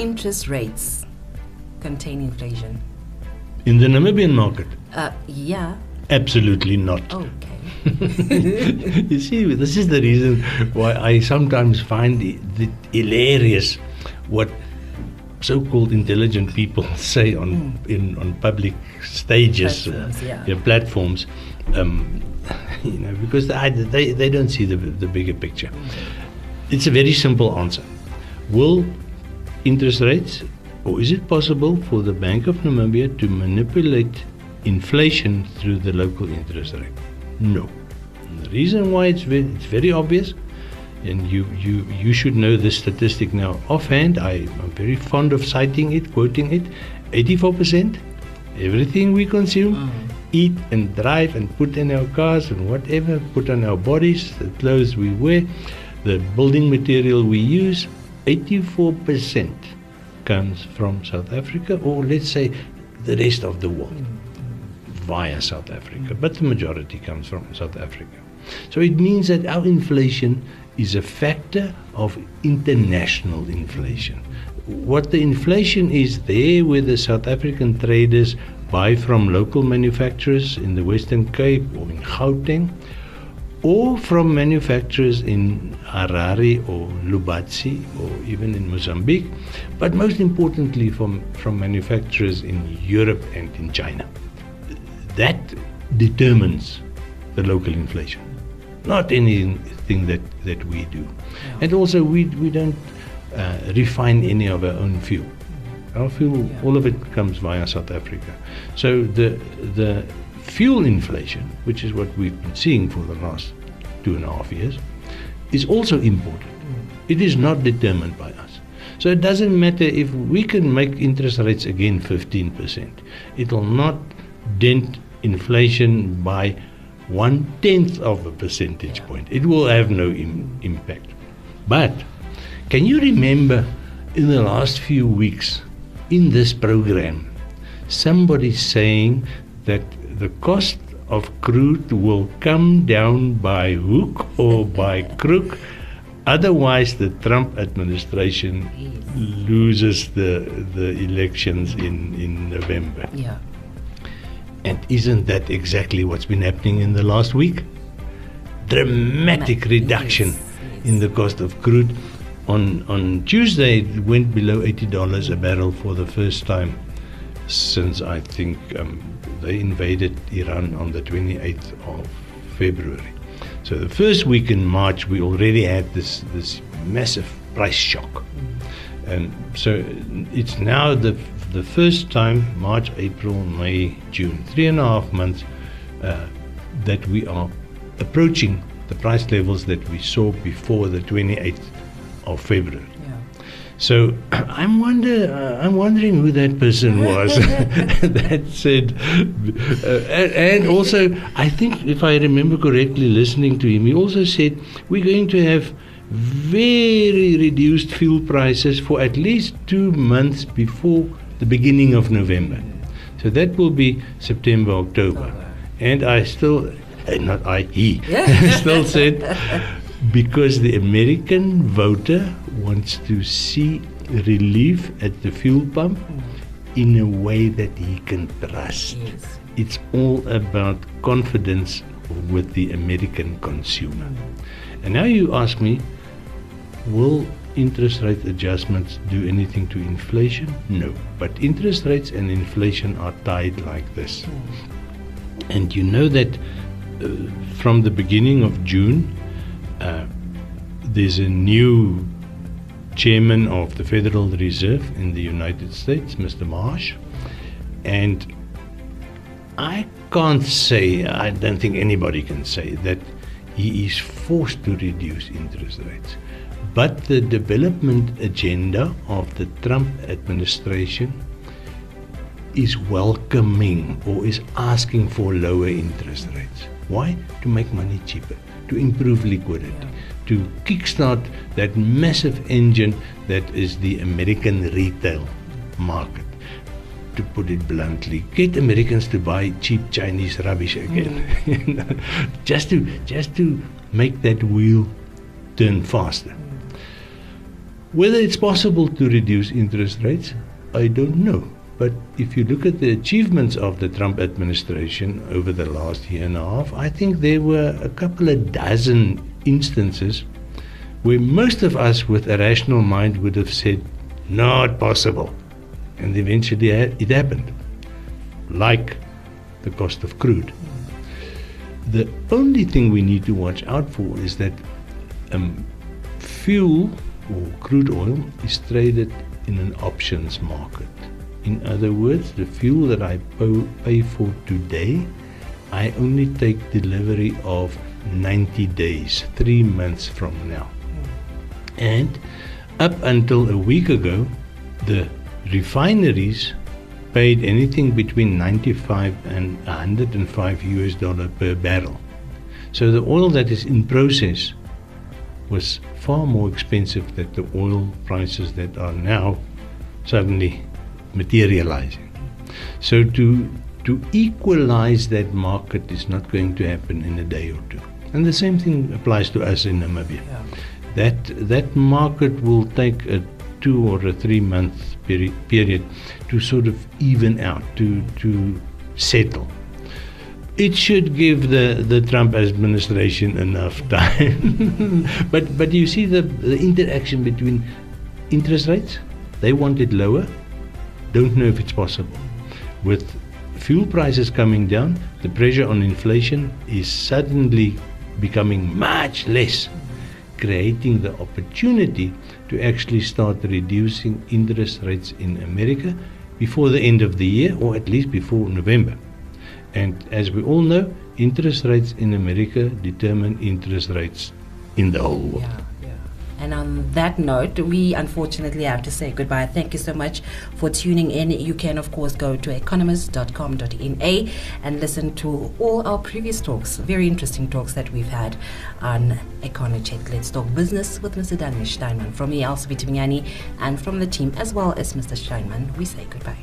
interest rates contain inflation? In the Namibian market? Yeah. Absolutely not. Okay. You see, this is the reason why I sometimes find it hilarious what so-called intelligent people say on public stages, platforms, because they don't see the bigger picture. It's a very simple answer. Will interest rates, or is it possible for the Bank of Namibia to manipulate inflation through the local interest rate? No. And the reason why it's very obvious, and you should know this statistic now offhand. I'm very fond of citing it, quoting it. 84%, everything we consume, eat and drive and put in our cars and whatever, put on our bodies, the clothes we wear, the building material we use, 84% comes from South Africa, or let's say the rest of the world via South Africa, but the majority comes from South Africa. So it means that our inflation is a factor of international inflation. What the inflation is there where the South African traders buy from local manufacturers in the Western Cape or in Gauteng, or from manufacturers in Harare or Lubumbashi or even in Mozambique, but most importantly from manufacturers in Europe and in China. That determines the local inflation, not anything that we do. And also we don't refine any of our own fuel. Our fuel, all of it comes via South Africa. So the fuel inflation, which is what we've been seeing for the last 2.5 years, is also imported. It is not determined by us. So it doesn't matter if we can make interest rates again 15%. It will not dent inflation by 1/10 of a percentage point. It will have no impact. But can you remember in the last few weeks in this program, somebody saying that the cost of crude will come down by hook or by crook, otherwise the Trump administration loses the elections in November. Yeah. And isn't that exactly what's been happening in the last week? Dramatic reduction in the cost of crude. On Tuesday, it went below $80 a barrel for the first time since I think they invaded Iran on the 28th of February. So the first week in March, we already had this massive price shock. And so it's now the first time, March, April, May, June, 3.5 months, that we are approaching the price levels that we saw before the 28th of February. So I'm wondering who that person was that said, and also I think if I remember correctly listening to him, he also said we're going to have very reduced fuel prices for at least 2 months before the beginning of November. So that will be September, October. And I still, not I, he, still said, because the American voter wants to see relief at the fuel pump in a way that he can trust. Yes. It's all about confidence with the American consumer. And now you ask me, will interest rate adjustments do anything to inflation? No. But interest rates and inflation are tied like this. And you know that from the beginning of June, there's a new chairman of the Federal Reserve in the United States, Mr. Marsh, and I can't say, I don't think anybody can say that he is forced to reduce interest rates. But the development agenda of the Trump administration is welcoming or is asking for lower interest rates. Why? To make money cheaper, to improve liquidity, to kickstart that massive engine that is the American retail market. To put it bluntly, get Americans to buy cheap Chinese rubbish again, just to make that wheel turn faster. Whether it's possible to reduce interest rates, I don't know. But if you look at the achievements of the Trump administration over the last year and a half, I think there were a couple of dozen instances where most of us with a rational mind would have said, not possible. And eventually it happened, like the cost of crude. The only thing we need to watch out for is that fuel or crude oil is traded in an options market. In other words, the fuel that I pay for today, I only take delivery of 90 days, 3 months from now. And up until a week ago, the refineries paid anything between 95 and 105 US dollar per barrel. So the oil that is in process was far more expensive than the oil prices that are now suddenly materializing. So to equalize that market is not going to happen in a day or two. And the same thing applies to us in Namibia. Yeah. That market will take a 2 or a 3 month period to sort of even out, to settle. It should give the Trump administration enough time. but you see the interaction between interest rates, they want it lower, don't know if it's possible. With fuel prices coming down, the pressure on inflation is suddenly becoming much less, creating the opportunity to actually start reducing interest rates in America before the end of the year, or at least before November. And as we all know, interest rates in America determine interest rates in the whole world. Yeah. And on that note, we unfortunately have to say goodbye. Thank you so much for tuning in. You can, of course, go to economist.com.na and listen to all our previous talks, very interesting talks that we've had on EconoCheck. Let's talk business with Mr. Daniel Steinman. From me, Elsie Vitimiani, and from the team, as well as Mr. Steinman, we say goodbye.